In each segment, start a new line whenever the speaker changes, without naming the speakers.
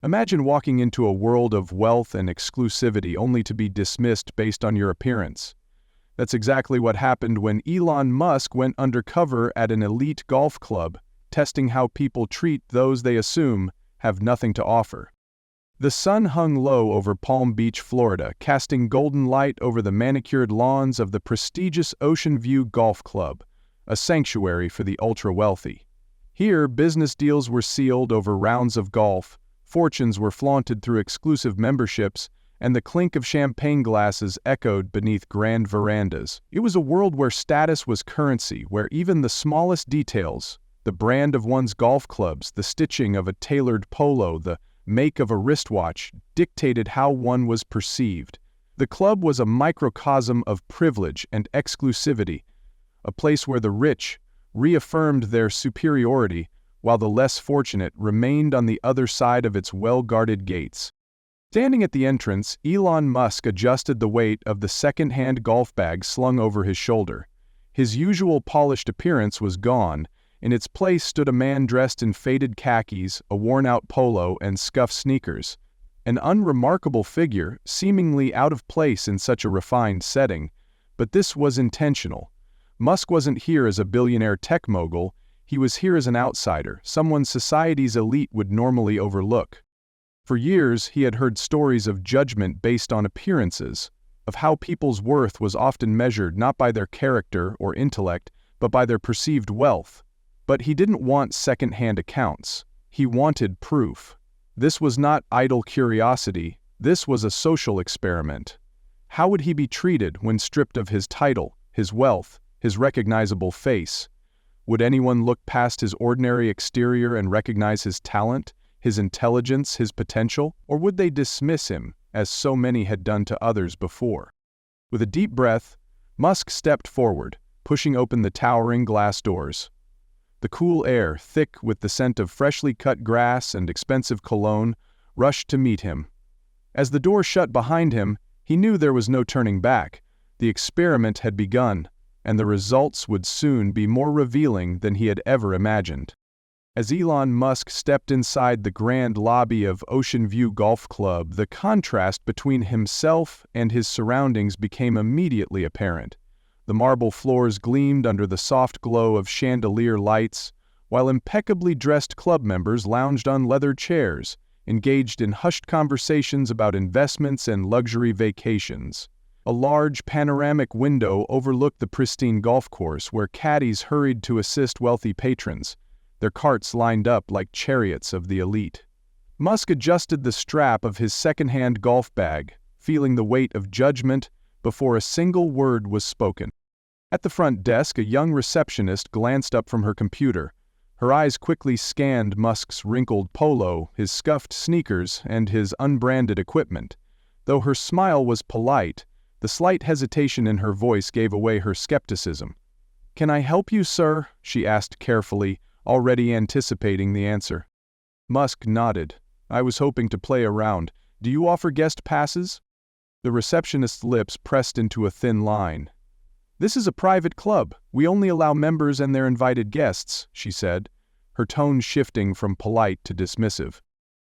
Imagine walking into a world of wealth and exclusivity only to be dismissed based on your appearance. That's exactly what happened when Elon Musk went undercover at an elite golf club, testing how people treat those they assume have nothing to offer. The sun hung low over Palm Beach, Florida, casting golden light over the manicured lawns of the prestigious Oceanview Golf Club, a sanctuary for the ultra-wealthy. Here, business deals were sealed over rounds of golf, fortunes were flaunted through exclusive memberships, and the clink of champagne glasses echoed beneath grand verandas. It was a world where status was currency, where even the smallest details, the brand of one's golf clubs, the stitching of a tailored polo, the make of a wristwatch, dictated how one was perceived. The club was a microcosm of privilege and exclusivity, a place where the rich reaffirmed their superiority, while the less fortunate remained on the other side of its well-guarded gates. Standing at the entrance, Elon Musk adjusted the weight of the second-hand golf bag slung over his shoulder. His usual polished appearance was gone. In its place stood a man dressed in faded khakis, a worn-out polo, and scuffed sneakers. An unremarkable figure, seemingly out of place in such a refined setting. But this was intentional. Musk wasn't here as a billionaire tech mogul. He was here as an outsider, someone society's elite would normally overlook. For years, he had heard stories of judgment based on appearances, of how people's worth was often measured not by their character or intellect, but by their perceived wealth. But he didn't want second-hand accounts. He wanted proof. This was not idle curiosity, this was a social experiment. How would he be treated when stripped of his title, his wealth, his recognizable face? Would anyone look past his ordinary exterior and recognize his talent, his intelligence, his potential, or would they dismiss him, as so many had done to others before? With a deep breath, Musk stepped forward, pushing open the towering glass doors. The cool air, thick with the scent of freshly cut grass and expensive cologne, rushed to meet him. As the door shut behind him, he knew there was no turning back. The experiment had begun, and the results would soon be more revealing than he had ever imagined. As Elon Musk stepped inside the grand lobby of Oceanview Golf Club, the contrast between himself and his surroundings became immediately apparent. The marble floors gleamed under the soft glow of chandelier lights, while impeccably dressed club members lounged on leather chairs, engaged in hushed conversations about investments and luxury vacations. A large panoramic window overlooked the pristine golf course where caddies hurried to assist wealthy patrons, their carts lined up like chariots of the elite. Musk adjusted the strap of his second-hand golf bag, feeling the weight of judgment before a single word was spoken. At the front desk, a young receptionist glanced up from her computer. Her eyes quickly scanned Musk's wrinkled polo, his scuffed sneakers, and his unbranded equipment. Though her smile was polite, the slight hesitation in her voice gave away her skepticism. "Can I help you, sir?" she asked carefully, already anticipating the answer. Musk nodded. "I was hoping to play around. Do you offer guest passes?" The receptionist's lips pressed into a thin line. "This is a private club. We only allow members and their invited guests," she said, her tone shifting from polite to dismissive.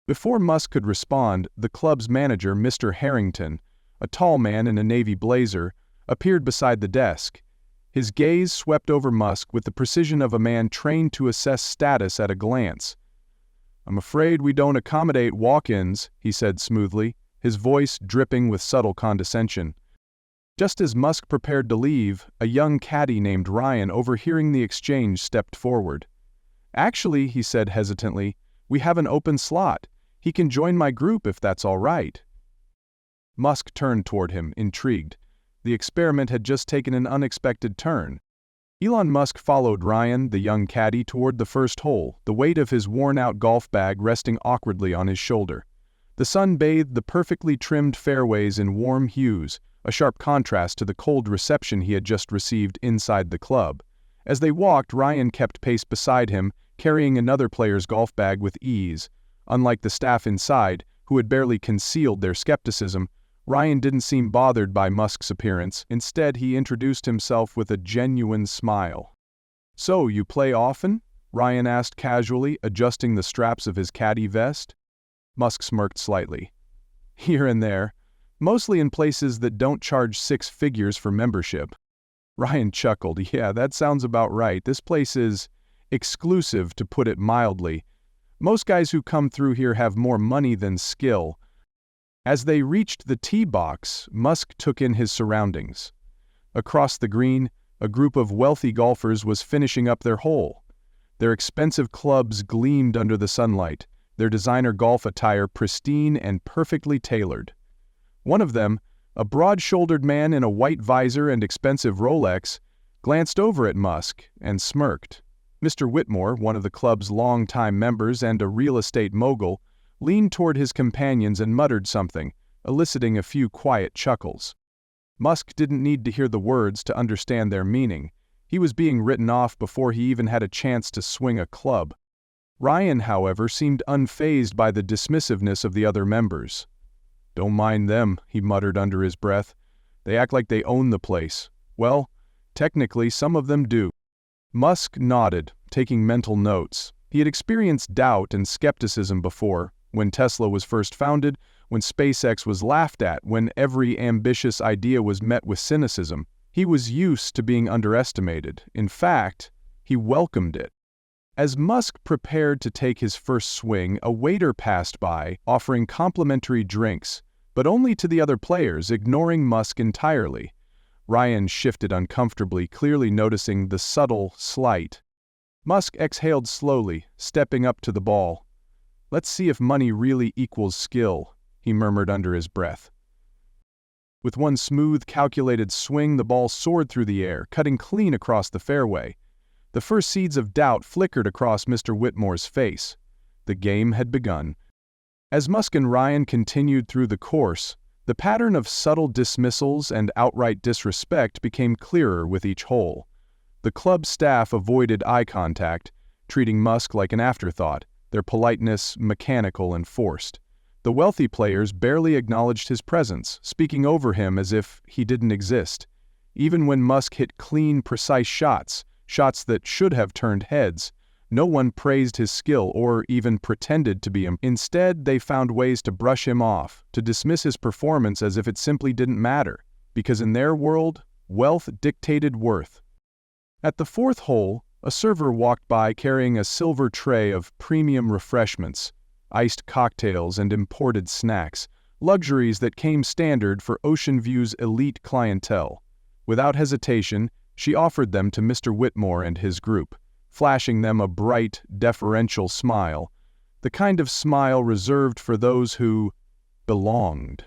Before Musk could respond, the club's manager, Mr. Harrington, a tall man in a navy blazer, appeared beside the desk. His gaze swept over Musk with the precision of a man trained to assess status at a glance. "I'm afraid we don't accommodate walk-ins," he said smoothly, his voice dripping with subtle condescension. Just as Musk prepared to leave, a young caddy named Ryan, overhearing the exchange, stepped forward. "Actually," he said hesitantly, "we have an open slot. He can join my group if that's all right." Musk turned toward him, intrigued. The experiment had just taken an unexpected turn. Elon Musk followed Ryan, the young caddy, toward the first hole, the weight of his worn-out golf bag resting awkwardly on his shoulder. The sun bathed the perfectly trimmed fairways in warm hues, a sharp contrast to the cold reception he had just received inside the club. As they walked, Ryan kept pace beside him, carrying another player's golf bag with ease. Unlike the staff inside, who had barely concealed their skepticism, Ryan didn't seem bothered by Musk's appearance. Instead, he introduced himself with a genuine smile. "So, you play often?" Ryan asked casually, adjusting the straps of his caddy vest. Musk smirked slightly. Here and there, mostly in places that don't charge 6 figures for membership. Ryan chuckled. Yeah, that sounds about right. This place is exclusive, to put it mildly. Most guys who come through here have more money than skill. As they reached the tee box, Musk took in his surroundings. Across the green, a group of wealthy golfers was finishing up their hole. Their expensive clubs gleamed under the sunlight, their designer golf attire pristine and perfectly tailored. One of them, a broad-shouldered man in a white visor and expensive Rolex, glanced over at Musk and smirked. Mr. Whitmore, one of the club's long-time members and a real estate mogul, leaned toward his companions and muttered something, eliciting a few quiet chuckles. Musk didn't need to hear the words to understand their meaning. He was being written off before he even had a chance to swing a club. Ryan, however, seemed unfazed by the dismissiveness of the other members. "Don't mind them," he muttered under his breath. "They act like they own the place. Well, technically some of them do." Musk nodded, taking mental notes. He had experienced doubt and skepticism before, when Tesla was first founded, when SpaceX was laughed at, when every ambitious idea was met with cynicism. He was used to being underestimated. In fact, he welcomed it. As Musk prepared to take his first swing, a waiter passed by, offering complimentary drinks, but only to the other players, ignoring Musk entirely. Ryan shifted uncomfortably, clearly noticing the subtle slight. Musk exhaled slowly, stepping up to the ball. "Let's see if money really equals skill," he murmured under his breath. With one smooth, calculated swing, the ball soared through the air, cutting clean across the fairway. The first seeds of doubt flickered across Mr. Whitmore's face. The game had begun. As Musk and Ryan continued through the course, the pattern of subtle dismissals and outright disrespect became clearer with each hole. The club staff avoided eye contact, treating Musk like an afterthought, their politeness mechanical and forced. The wealthy players barely acknowledged his presence, speaking over him as if he didn't exist. Even when Musk hit clean, precise shots that should have turned heads, no one praised his skill or even pretended to be him. Instead, they found ways to brush him off, to dismiss his performance as if it simply didn't matter, because in their world, wealth dictated worth. At the 4th hole, a server walked by carrying a silver tray of premium refreshments, iced cocktails and imported snacks, luxuries that came standard for Oceanview's elite clientele. Without hesitation, she offered them to Mr. Whitmore and his group, flashing them a bright, deferential smile, the kind of smile reserved for those who belonged.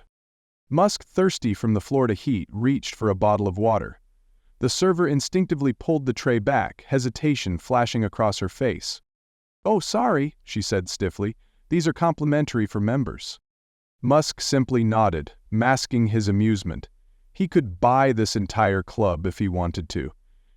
Musk, thirsty from the Florida heat, reached for a bottle of water. The server instinctively pulled the tray back, hesitation flashing across her face. "Oh, sorry," she said stiffly. "These are complimentary for members." Musk simply nodded, masking his amusement. He could buy this entire club if he wanted to.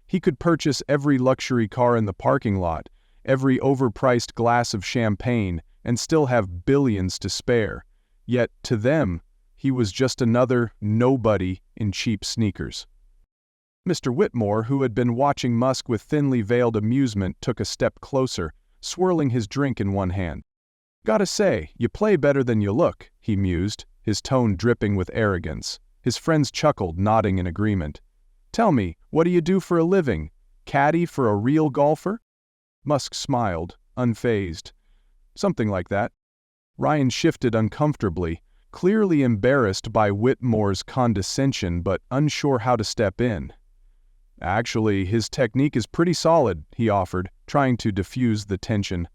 He could purchase every luxury car in the parking lot, every overpriced glass of champagne, and still have billions to spare. Yet, to them, he was just another nobody in cheap sneakers. Mr. Whitmore, who had been watching Musk with thinly veiled amusement, took a step closer, swirling his drink in one hand. "Gotta say, you play better than you look," he mused, his tone dripping with arrogance. His friends chuckled, nodding in agreement. "Tell me, what do you do for a living? Caddy for a real golfer?" Musk smiled, unfazed. "Something like that." Ryan shifted uncomfortably, clearly embarrassed by Whitmore's condescension but unsure how to step in. "Actually, his technique is pretty solid," he offered, trying to diffuse the tension.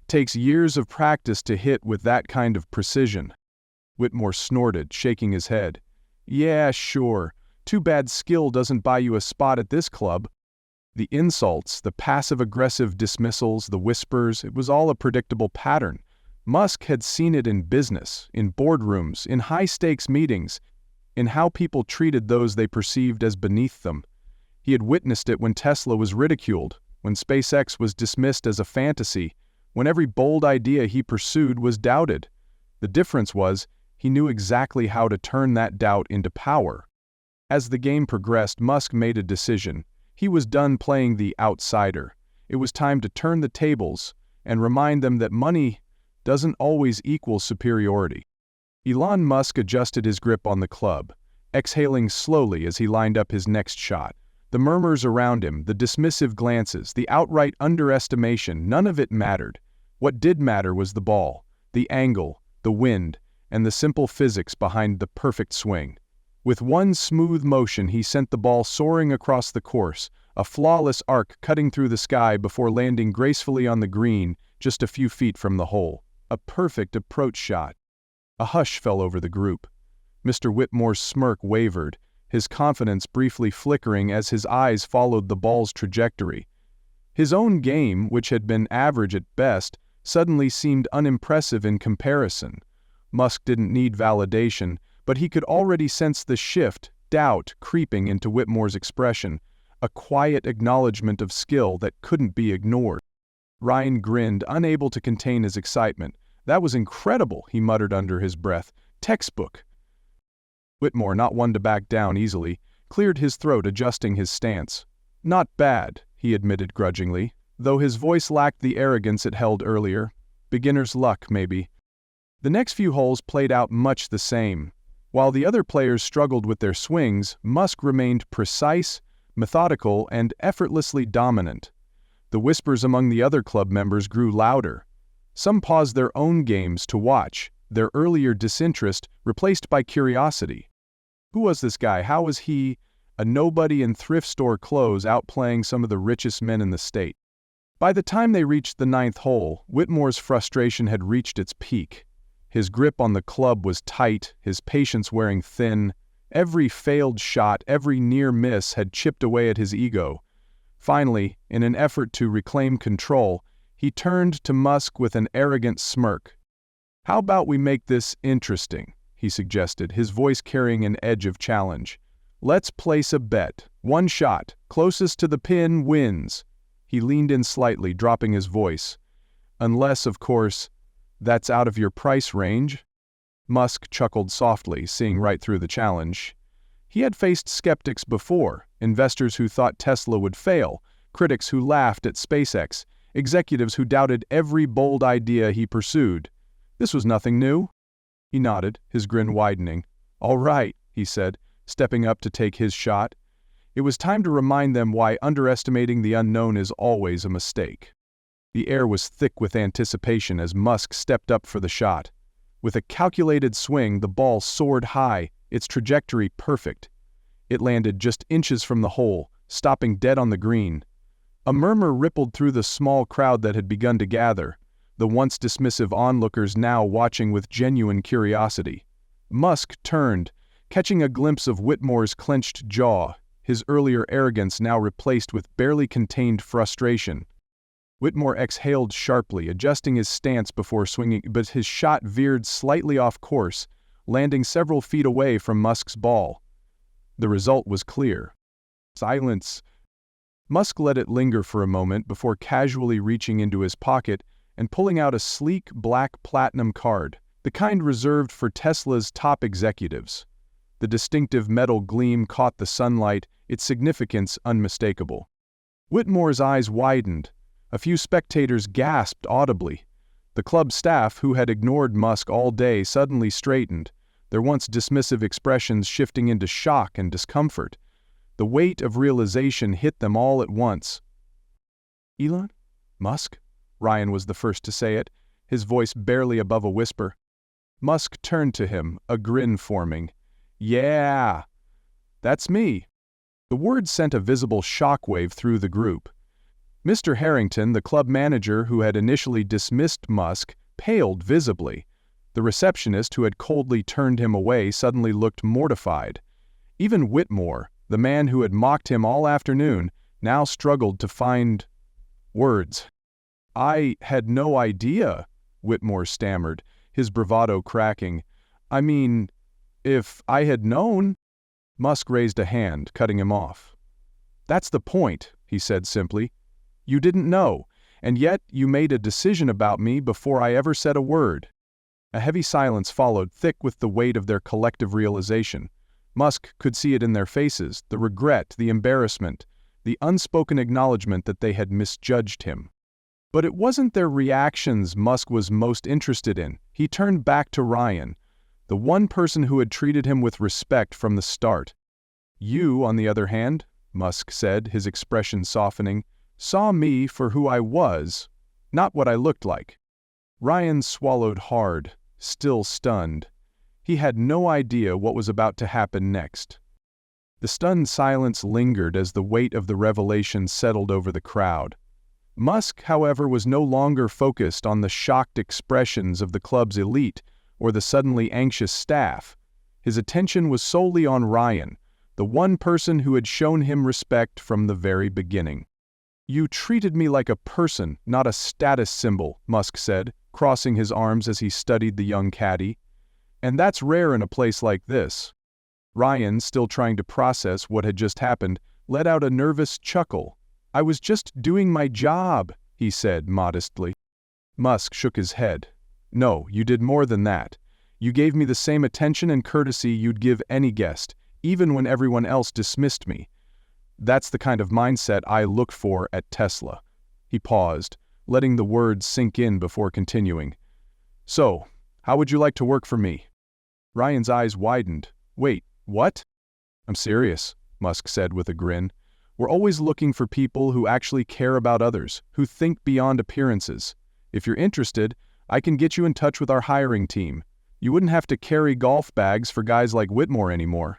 "Takes years of practice to hit with that kind of precision." Whitmore snorted, shaking his head. "Yeah, sure. Too bad skill doesn't buy you a spot at this club." The insults, the passive-aggressive dismissals, the whispers, it was all a predictable pattern. Musk had seen it in business, in boardrooms, in high-stakes meetings, in how people treated those they perceived as beneath them. He had witnessed it when Tesla was ridiculed, when SpaceX was dismissed as a fantasy, when every bold idea he pursued was doubted. The difference was, he knew exactly how to turn that doubt into power. As the game progressed, Musk made a decision. He was done playing the outsider. It was time to turn the tables and remind them that money doesn't always equal superiority. Elon Musk adjusted his grip on the club, exhaling slowly as he lined up his next shot. The murmurs around him, the dismissive glances, the outright underestimation, none of it mattered. What did matter was the ball, the angle, the wind, and the simple physics behind the perfect swing. With one smooth motion, he sent the ball soaring across the course, a flawless arc cutting through the sky before landing gracefully on the green just a few feet from the hole. A perfect approach shot. A hush fell over the group. Mr. Whitmore's smirk wavered, his confidence briefly flickering as his eyes followed the ball's trajectory. His own game, which had been average at best, suddenly seemed unimpressive in comparison. Musk didn't need validation, but he could already sense the shift, doubt, creeping into Whitmore's expression, a quiet acknowledgement of skill that couldn't be ignored. Ryan grinned, unable to contain his excitement. "That was incredible," he muttered under his breath. "Textbook." Whitmore, not one to back down easily, cleared his throat, adjusting his stance. "Not bad," he admitted grudgingly, though his voice lacked the arrogance it held earlier. "Beginner's luck, maybe." The next few holes played out much the same. While the other players struggled with their swings, Musk remained precise, methodical, and effortlessly dominant. The whispers among the other club members grew louder. Some paused their own games to watch, their earlier disinterest replaced by curiosity. Who was this guy? How was he, a nobody in thrift store clothes, outplaying some of the richest men in the state? By the time they reached the ninth hole, Whitmore's frustration had reached its peak. His grip on the club was tight, his patience wearing thin. Every failed shot, every near miss had chipped away at his ego. Finally, in an effort to reclaim control, he turned to Musk with an arrogant smirk. "How about we make this interesting?" he suggested, his voice carrying an edge of challenge. "Let's place a bet. One shot, closest to the pin, wins." He leaned in slightly, dropping his voice. "Unless, of course, that's out of your price range?" Musk chuckled softly, seeing right through the challenge. He had faced skeptics before, investors who thought Tesla would fail, critics who laughed at SpaceX, executives who doubted every bold idea he pursued. This was nothing new. He nodded, his grin widening. "All right," he said, stepping up to take his shot. It was time to remind them why underestimating the unknown is always a mistake. The air was thick with anticipation as Musk stepped up for the shot. With a calculated swing, the ball soared high, its trajectory perfect. It landed just inches from the hole, stopping dead on the green. A murmur rippled through the small crowd that had begun to gather, the once dismissive onlookers now watching with genuine curiosity. Musk turned, catching a glimpse of Whitmore's clenched jaw, his earlier arrogance now replaced with barely contained frustration. Whitmore exhaled sharply, adjusting his stance before swinging, but his shot veered slightly off course, landing several feet away from Musk's ball. The result was clear. Silence. Musk let it linger for a moment before casually reaching into his pocket and pulling out a sleek black platinum card, the kind reserved for Tesla's top executives. The distinctive metal gleam caught the sunlight, its significance unmistakable. Whitmore's eyes widened. A few spectators gasped audibly. The club staff, who had ignored Musk all day, suddenly straightened, their once dismissive expressions shifting into shock and discomfort. The weight of realization hit them all at once. "Elon? Musk?" Ryan was the first to say it, his voice barely above a whisper. Musk turned to him, a grin forming. "Yeah, that's me." The word sent a visible shockwave through the group. Mr. Harrington, the club manager who had initially dismissed Musk, paled visibly. The receptionist who had coldly turned him away suddenly looked mortified. Even Whitmore, the man who had mocked him all afternoon, now struggled to find words. "I had no idea," Whitmore stammered, his bravado cracking. "I mean, if I had known—" Musk raised a hand, cutting him off. "That's the point," he said simply. "You didn't know, and yet you made a decision about me before I ever said a word." A heavy silence followed, thick with the weight of their collective realization. Musk could see it in their faces, the regret, the embarrassment, the unspoken acknowledgement that they had misjudged him. But it wasn't their reactions Musk was most interested in. He turned back to Ryan, the one person who had treated him with respect from the start. "You, on the other hand," Musk said, his expression softening, "saw me for who I was, not what I looked like." Ryan swallowed hard, still stunned. He had no idea what was about to happen next. The stunned silence lingered as the weight of the revelation settled over the crowd. Musk, however, was no longer focused on the shocked expressions of the club's elite or the suddenly anxious staff. His attention was solely on Ryan, the one person who had shown him respect from the very beginning. "You treated me like a person, not a status symbol," Musk said, crossing his arms as he studied the young caddy. "And that's rare in a place like this." Ryan, still trying to process what had just happened, let out a nervous chuckle. "I was just doing my job," he said modestly. Musk shook his head. "No, you did more than that. You gave me the same attention and courtesy you'd give any guest, even when everyone else dismissed me. That's the kind of mindset I look for at Tesla." He paused, letting the words sink in before continuing. "So, how would you like to work for me?" Ryan's eyes widened. "Wait, what?" "I'm serious," Musk said with a grin. "We're always looking for people who actually care about others, who think beyond appearances. If you're interested, I can get you in touch with our hiring team. You wouldn't have to carry golf bags for guys like Whitmore anymore."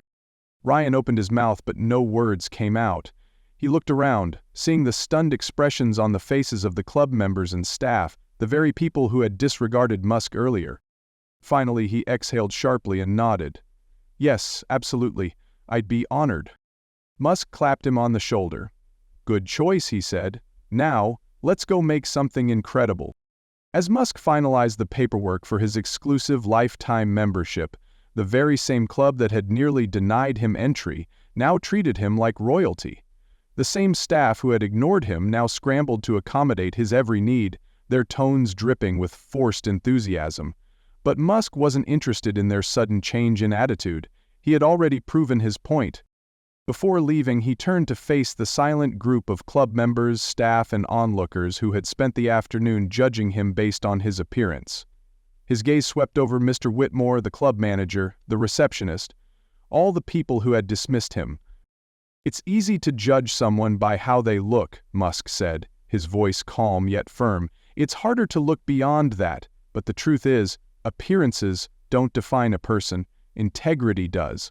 Ryan opened his mouth, but no words came out. He looked around, seeing the stunned expressions on the faces of the club members and staff, the very people who had disregarded Musk earlier. Finally, he exhaled sharply and nodded. "Yes, absolutely. I'd be honored." Musk clapped him on the shoulder. "Good choice," he said. "Now, let's go make something incredible." As Musk finalized the paperwork for his exclusive lifetime membership, the very same club that had nearly denied him entry now treated him like royalty. The same staff who had ignored him now scrambled to accommodate his every need, their tones dripping with forced enthusiasm. But Musk wasn't interested in their sudden change in attitude. He had already proven his point. Before leaving, he turned to face the silent group of club members, staff, and onlookers who had spent the afternoon judging him based on his appearance. His gaze swept over Mr. Whitmore, the club manager, the receptionist, all the people who had dismissed him. "It's easy to judge someone by how they look," Musk said, his voice calm yet firm. "It's harder to look beyond that, but the truth is, appearances don't define a person, integrity does."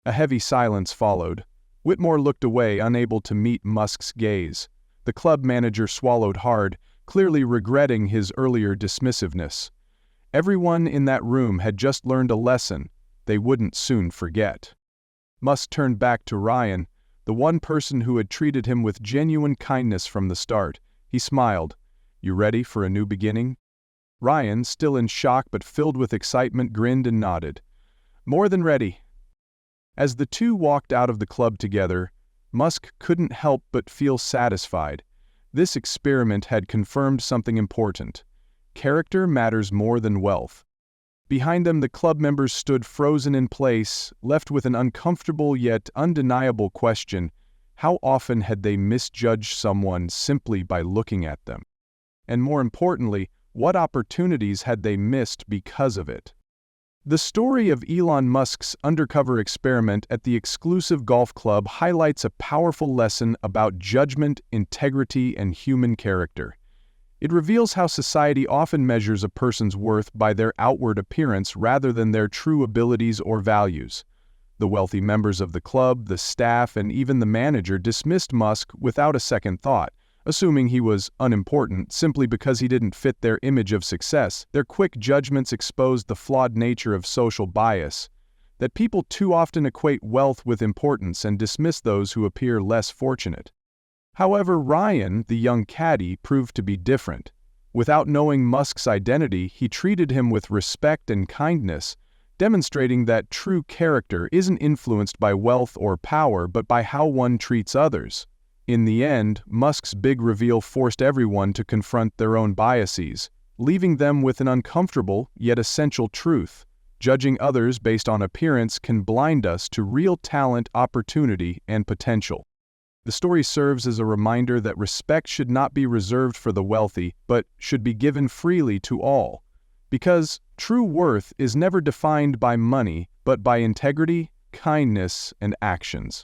A heavy silence followed. Whitmore looked away, unable to meet Musk's gaze. The club manager swallowed hard, clearly regretting his earlier dismissiveness. Everyone in that room had just learned a lesson they wouldn't soon forget. Musk turned back to Ryan, the one person who had treated him with genuine kindness from the start. He smiled. "You ready for a new beginning?" Ryan, still in shock but filled with excitement, grinned and nodded. "More than ready." As the two walked out of the club together, Musk couldn't help but feel satisfied. This experiment had confirmed something important. Character matters more than wealth. Behind them, the club members stood frozen in place, left with an uncomfortable yet undeniable question: how often had they misjudged someone simply by looking at them? And more importantly, what opportunities had they missed because of it? The story of Elon Musk's undercover experiment at the exclusive golf club highlights a powerful lesson about judgment, integrity, and human character. It reveals how society often measures a person's worth by their outward appearance rather than their true abilities or values. The wealthy members of the club, the staff, and even the manager dismissed Musk without a second thought, assuming he was unimportant simply because he didn't fit their image of success. Their quick judgments exposed the flawed nature of social bias, that people too often equate wealth with importance and dismiss those who appear less fortunate. However, Ryan, the young caddy, proved to be different. Without knowing Musk's identity, he treated him with respect and kindness, demonstrating that true character isn't influenced by wealth or power but by how one treats others. In the end, Musk's big reveal forced everyone to confront their own biases, leaving them with an uncomfortable yet essential truth. Judging others based on appearance can blind us to real talent, opportunity, and potential. The story serves as a reminder that respect should not be reserved for the wealthy, but should be given freely to all. Because true worth is never defined by money, but by integrity, kindness, and actions.